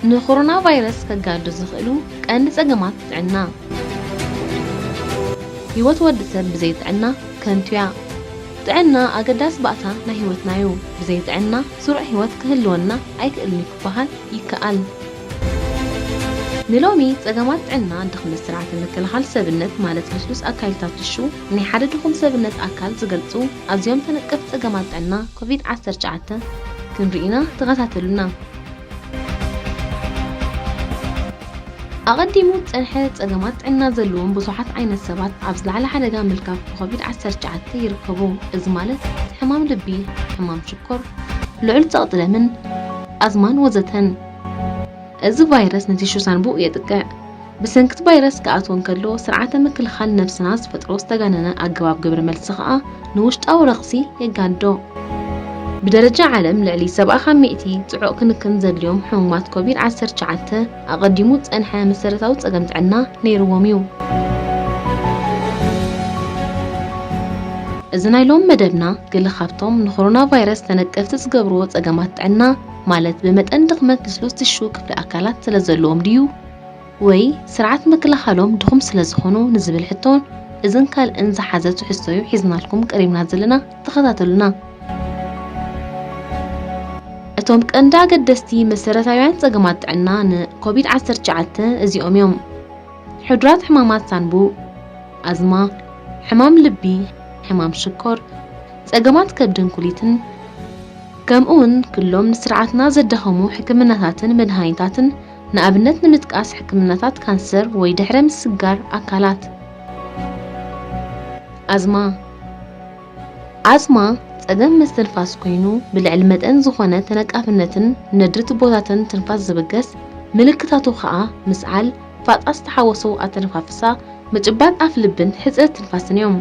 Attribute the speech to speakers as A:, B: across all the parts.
A: ንኮሮና ቫይረስ ከጋዱ ዝኽእሉ ቀንዲ ጸገማት ጥዕና ህይወት ወዲ ሰብ ብዘይ ጥዕና ከንቱያ ጥዕና ኣገዳስ ባእታ ናይ ህይወትና እዩ ብዘይ ጥዕና ስሩዕ ህይወት ክህልወና ኣይክእልን ክበሃል ይከኣል ንሎሚ ጸገማት ጥዕና ድኽም ስርዓት ምክልኻል ሰብነት ማለት ልስሉስ ኣካልታት ትሹ ናይ ሓደ ድኹም ሰብነት ኣካል ዝገልጹ ኣዝዮም ተነቀፍ ጸገማት ጥዕና ኮቪድ-19 ክንርኢና ተኸታተሉና أقدموا تنحى تجمعات عنا زلون بصحة عين السبات عبز على حدقة ملكة كوفيد 19 يركبوا إزمالة حمام لبي حمام شكر لعل تقطع من أزمان وزتهن إز فيروس نتيجة سنبوء يتقع بس إنكت فيروس كأتون كله سرعة مكل خل نفس ناس فتروس تجننا أجواب قبل ملصقة نوشت أو رقصي يجادو بدرجة عالم لعلي 700 تعوق كنزل اليوم حمات كوفيد 19 أقدموا تنحى مسيرتها وتقدمت عنا نيروميو إذن اليوم مدبنا قل خابتهم من كورونا فيروس تنكفت تقبروا تقدمت عنا مالت بمتأن دخمت لسلوس الشوك في الأكلات سلزلوم ديو وي سرعة مكل خالهم دخم سلزخونو نزبل حتون إذن كال إنزا حزت وحسويو حيزنا لكم قريبنا زلنا تخذاتلنا أتوم كأندا قدستي مسيرتاوين ጸገማት ጥዕና ንኮቪድ-19 እዚኦም እዮም ሕድራት ሕማማት ሳንቡ ኣዝማ ሕማም ልቢ ሕማም ሽኮር ጸገማት ከብድን ኩሊትን ከምኡውን ኩሎም ንስርዓትና ዘደኸሙ ሕክምናታትን መድሃኒታትን ንኣብነት ንምጥቃስ ሕክምናታት ካንሰር ወይ ድሕረ ምስጋር ኣካላት ኣዝማ ጸገም መስተንፋስ ኮይኑ ብልዕል መጠን ዝኾነ ተነቃፍነትን ነድርት ቦታትን ትንፋስ ዝበገስ ምልክታቱ ኸኣ ምስዓል ፋጣስ ተሓወሶ ኣተነፋፍሳ ምጭባጥ ኣፍ ልብን ሕጽረት ትንፋስን እዮም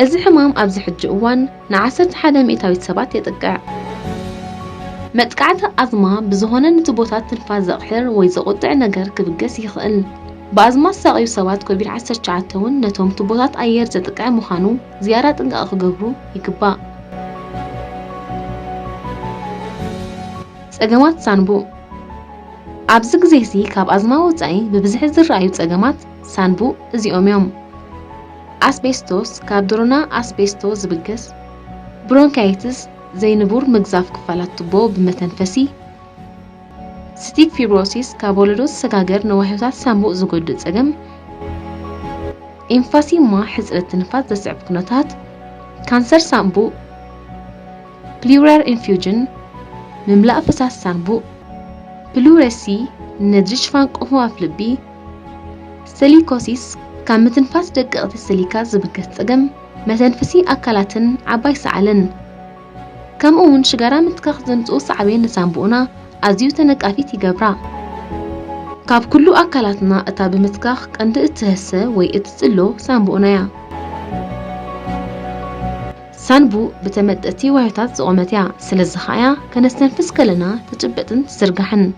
A: እዚ ሕማም ኣብዚ ሕጂ እዋን ን11 ሚእታዊት ሰባት የጥቅዕ መጥቃዕቲ ኣዝማ ብዝኾነ ነቲ ቦታት ትንፋስ ዘቕሕር ወይ ዘቁጥዕ ነገር ክብገስ ይኽእል በኣዝማ ሳቂዩ ሰባት ኮቪድ-19 እውን ነቶም ትቦታት ኣየር ዘጥቅዕ ምዃኑ ዝያዳ ጥንቃቐ ክገብሩ ይግባእ ጸገማት ሳንቡ ኣብዚ ግዜ እዚ ካብ ኣዝማ ወጻኢ ብብዝሒ ዝረኣዩ ጸገማት ሳንቡ እዚኦም እዮም ኣስቤስቶስ ካብ ድሮና ኣስቤስቶ ዝብገስ ብሮንካይትስ ዘይንቡር ምግዛፍ ክፋላት ቱቦ ብመተንፈሲ ስቲክ ፊብሮሲስ ካብ ወለዶ ሰጋገር ንዋሕታት ሳንቡ ዝጎድእ ጸገም ኤምፋሲማ ሕጽረት ትንፋስ ዘስዕብ ኩነታት ካንሰር ሳንቡ ፕሉራል ኢንፊውዥን مملأ فساس سانبو بلورسي ندرج فان قفو أفلبي سيليكوسيس كان متنفاس دقيقة السيليكا زبقت تقم متنفسي أكلاتن عباي سعلن كم أون شجرة متكخزن تقوص عبين سانبونا أزيو تنقافي تيقبرا كاب كلو أكلاتنا أتاب متكخ كاند اتهسة وي اتسلو سانبونا ሳንቡ بتمدتي وحيتات زقومتيا سلزخايا كنستنفس كلنا تجبتن تسرقحن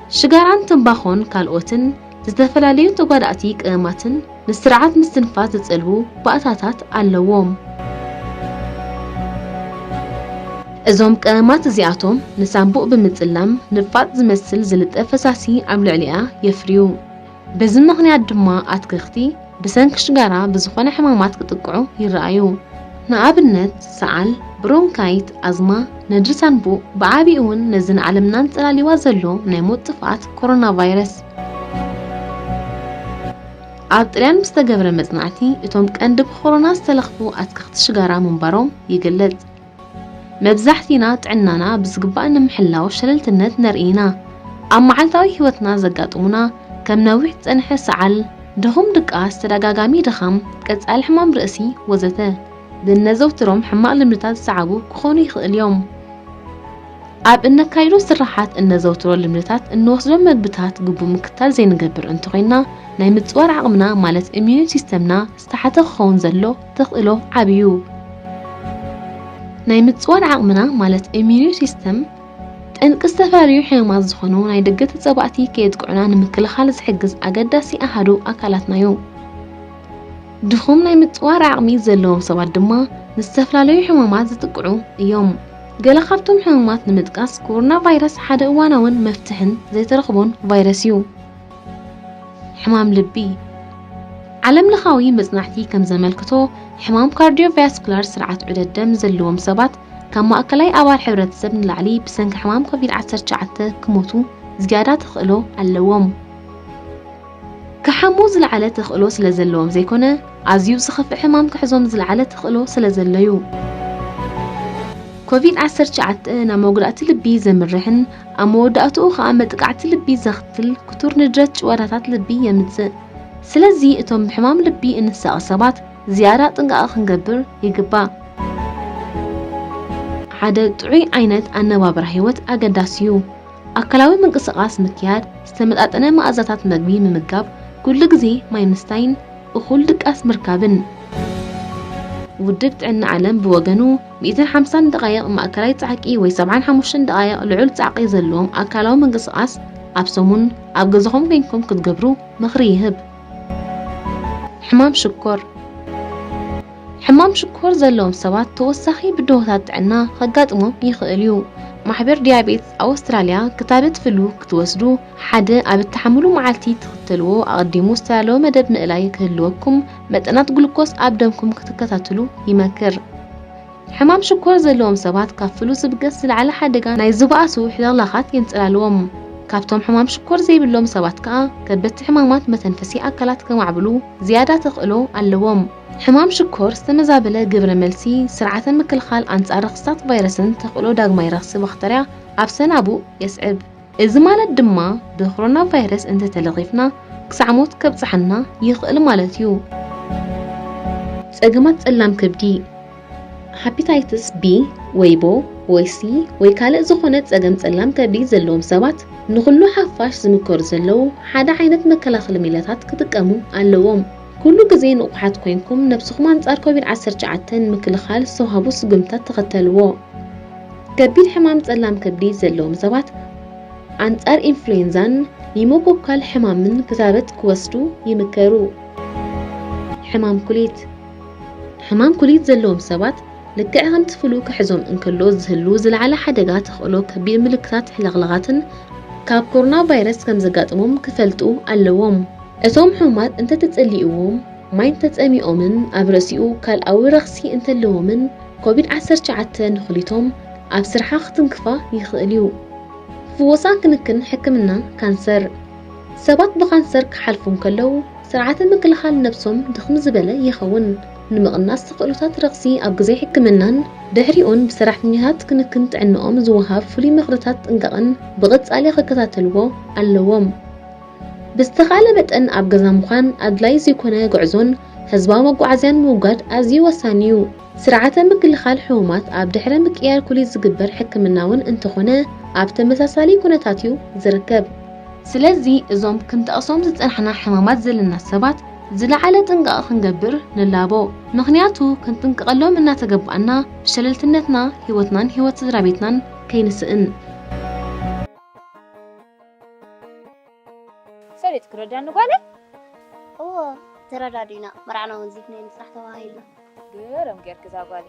A: شجاران تنباخون كالوتن تتفلاليو تقاداتي قاماتن نسرعات مستنفاس تسألو بأتاتات اللووم ازوم قامات زياتهم نسانبو بمتسلم نفات زمسل زلت افساسي عملو عليا يفريو بزمخني عدما اتكختي بسنك شجرة بزخونة حمامات كتقعو يرأيو نقابلنت سعال برونكايت أزمة ندرسان بو بعابيون نزن علمنا نتلالي وازلو نيموت تفعات كورونا فيروس عطريان مستقبر مزنعتي اتوم كأندب كورونا استلخفو أتكخت شجرة من باروم يقلد مبزحتينا تعنانا بزقبان محلاو شللت النت نرئينا أما عالتاوي هوتنا زقاتونا كم نوح تنحي سعال دهم دقاس تدقاقامي دخم كتسأل حمام رأسي وزته بالنزوترهم حماق لمرتات سعبو كخوني اليوم عاب إنك كايرو سرحات النزوترو لمرتات إنو وصلوا مكبتات قبو مكتال زي نقبر انتو غينا ناي متصور عقمنا مالت إميون سيستمنا استحاتا خون زلو تقلو عبيو ناي متصور عقمنا مالت إميون سيستم تأنك استفاريو حيومات زخونو ناي دقت الزباعتي كيدقعنا نمكل خالص حقز أقداسي أحدو أكالاتنا يو دخوم ناي متصوار عقمي زلوهم سواد دما نستفلاليو حيومات زتقعو يوم ገለ ካብቶም ሕሙማት ንምጥቃስ ኮሮና ቫይረስ ሓደ እዋናውን መፍትሕን ዘይተረኽቦን ቫይረስ እዩ። ሕማም ልቢ ዓለም ለኻዊ መጽናዕቲ ከም ዘመልክቶ ሕማም ካርዲዮቫስኩላር ስርዓት ዑደት ደም ዘለዎም ሰባት ካብ ማእከላይ ኣባል ሕብረተሰብ ንላዕሊ ብሰንኪ ሕማም ኮቪድ-19 ክሞቱ ዝያዳ ተኽእሎ ኣለዎም። ክሓሙ ዝለዓለ ተኽእሎ ስለ ዘለዎም ዘይኮነ ኣዝዩ ዝኸፍእ ሕማም ክሕዞም ዝለዓለ ተኽእሎ ስለ ዘለዩ ኮቪድ-19 ናብ መጉዳእቲ ልቢ ዘምርሕን ኣብ መወዳእትኡ ከዓ መጥቃዕቲ ልቢ ዘኽትል ክቱር ንድረት ጭዋዳታት ልቢ የምጽእ። ስለዚ እቶም ብሕማም ልቢ እንሳቐ ሰባት ዝያዳ ጥንቃቐ ክንገብር ይግባእ። ሓደ ጥዑይ ዓይነት ኣነባብራ ህይወት ኣገዳሲ እዩ። ኣካላዊ ምንቅስቓስ ምክያድ፣ ዝተመጣጠነ መኣዛታት ምግቢ ምምጋብ፣ ኩሉ ግዜ ማይ ምስታይን እኹል ድቃስ ምርካብን። ውድብ ጥዕና ዓለም ብወገኑ 150 ደቓይቕ ማእከላይ ጻዕቂ ወይ 75 ደቓይቕ ልዑል ጻዕቂ ዘለዎም ኣካላዊ ምንቅስቓስ ኣብ ሰሙን ኣብ ገዛኹም ኮይንኩም ክትገብሩ ምኽሪ ይህብ። ሕማም ሽኮር ሕማም ሽኮር ዘለዎም ሰባት ተወሳኺ ብድሆታት ጥዕና ከጋጥሞም ይኽእል እዩ። ማሕበር ዲያቤትስ ኣውስትራልያ ክታበት ፍሉ ክትወስዱ ሓደ ኣብ እተሓምሉ መዓልቲ ትኽተልዎ ኣቐዲሙ ዝተዳለወ መደብ ምእላይ ክህልወኩም መጠናት ግሉኮስ ኣብ ደምኩም ክትከታተሉ ይመክር። ሕማም ሽኮር ዘለዎም ሰባት ካብ ፍሉ ዝብገስ ዝለዓለ ሓደጋ ናይ ዝበኣሱ ሕለኽላኻት የንጽላልዎም። ካብቶም ሕማም ሽኮር ዘይብሎም ሰባት ከዓ ከበድቲ ሕማማት መተንፈሲ ኣካላት ከማዕብሉ ዝያዳ ተኽእሎ ኣለዎም። ሕማም ሽኮር ዝተመዛበለ ግብረ መልሲ ስርዓተ ምክልኻል ኣንጻር ርኽሳት ቫይረስን ተኽእሎ ዳግማይ ረኽሲ ባክተርያ ኣብ ሰናቡእ የስዕብ። እዚ ማለት ድማ ብኮሮና ቫይረስ እንተተለኺፍና ክሳዕ ሞት ከብጽሐና ይኽእል ማለት እዩ። ጸገማት ጸላም ከብዲ ሃፒታይትስ ቢ ወይ ቦ ወይ ሲ ወይ ካልእ ዝኾነ ጸገም ጸላም ከብዲ ዘለዎም ሰባት ንኹሉ ሓፋሽ ዝምከሩ ዘለዉ ሓደ ዓይነት መከላኸሊ ሜላታት ክጥቀሙ ኣለዎም። ኩሉ ግዜ ንቑሓት ኮይንኩም ነብስኹም ኣንጻር ኮቪድ-19 ምክልኻል ዝተውሃቡ ስጉምትታት ተኸተልዎ። ከቢድ ሕማም ጸላም ከብዲ ዘለዎም ሰባት ኣንጻር ኢንፍሉዌንዛን ኒሞኮካል ሕማምን ክታበት ክወስዱ ይምከሩ። ሕማም ኩሊት ዘለዎም ሰባት ልክዕ ከምቲ ፍሉ ክሕዞም እንከሎ ዝህሉ ዝለዓለ ሓደጋ ተኽእሎ ከቢድ ምልክታት ሕለኽላኻትን ካብ ኮሮና ቫይረስ ከም ዘጋጥሞም ክፈልጡ ኣለዎም። እቶም ሕሙማት እንተተጸሊእዎም ማይ እንተጸሚኦምን ኣብ ርእሲኡ ካልኣዊ ረኽሲ እንተለዎምን ኮቪድ-19 ንኽሊቶም ኣብ ስርሓ ክትንክፋ ይኽእል እዩ። ፍወሳን ክንክን ሕክምና ካንሰር ሰባት ብካንሰር ክሓልፉ ከለዉ ስርዓተ ምክልኻል ነብሶም ድኽም ዝበለ ይኸውን። ንምቕናስ ተኽእሎታት ረኽሲ ኣብ ግዜ ሕክምናን ድሕሪኡን ብሰራሕተኛታት ክንክን ጥዕንኦም ዝወሃብ ፍሉይ ምኽርታት ጥንቃቐን ብቐጻሊ ክከታተልዎ ኣለዎም። ብዝተኻለ መጠን ኣብ ገዛ ምዃን ኣድላይ ዘይኮነ ጉዕዞን ህዝባዊ መጓዓዝያን ምውጋድ ኣዝዩ ወሳኒ እዩ። ስርዓተ ምክልኻል ሕሙማት ኣብ ድሕረ ምቅያር ኩሊት ዝግበር ሕክምናውን እንተኾነ ኣብ ተመሳሳሊ ኩነታት እዩ ዝርከብ። ስለዚ እዞም ክንጠቕሶም ዝጸንሐና ሕማማት ዘለና ሰባት ዝለዓለ ጥንቃቐ ክንገብር ንላቦ። ምኽንያቱ ክንጥንቀቐሎም እናተገባእና ብሸለልትነትና ህይወትናን ህይወት ስድራቤትናን ከይንስእን።
B: ሰሪት ክረዳን ጓለ
C: ተረዳዲና መርዓና ወንዚፍና ንስራሕ ተባሂሉ
B: ገረም ጌርክ ዛ ጓለ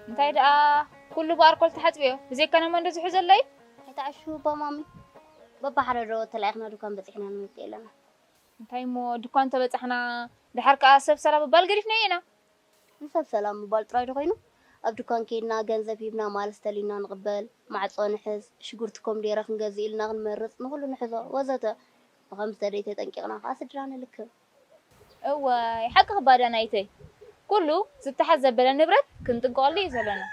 B: እንታይ ደኣ ኩሉ ብኣልኮል ተሓጽቢዮ ብዘይከነ መንዶ ዝሕዘለይ
C: አይታሹ በማሚ በባሕረዶ ተላይኽና ዱካን በጽሕና ንምት የለና
B: እንታይ ሞ ዱካን ተበጽሕና ድሓር ከዓ ሰብ ሰላም ባል ገዲፍና ኢና
C: ሰብ ሰላም ባል ጥራይ ኮይኑ أبدو كينا جنزب يبنا مال استلينا نقبل مع صنحز شجورتكم ديرة نجزيل نغمرز نقول نحذا وزتا بخمس دريتة تنكينا خاص جرانا لك
B: هو حق خبار نايتي كله ستحزب بلا نبرت كنت قولي زلنا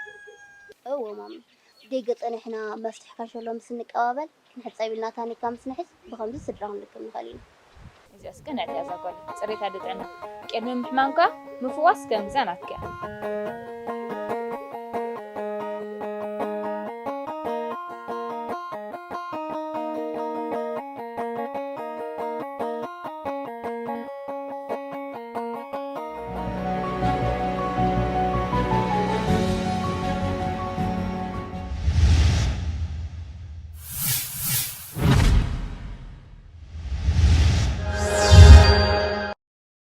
C: هو مامي ديقت أنا إحنا مفتح كاشولو مسنك قابل نحط سايبنا تاني كام سنحس بخمس سدران لك نخلينا
B: إذا سكن اعتذر قول صريت هذا عنا كأنه محمانك مفواس كم زناتك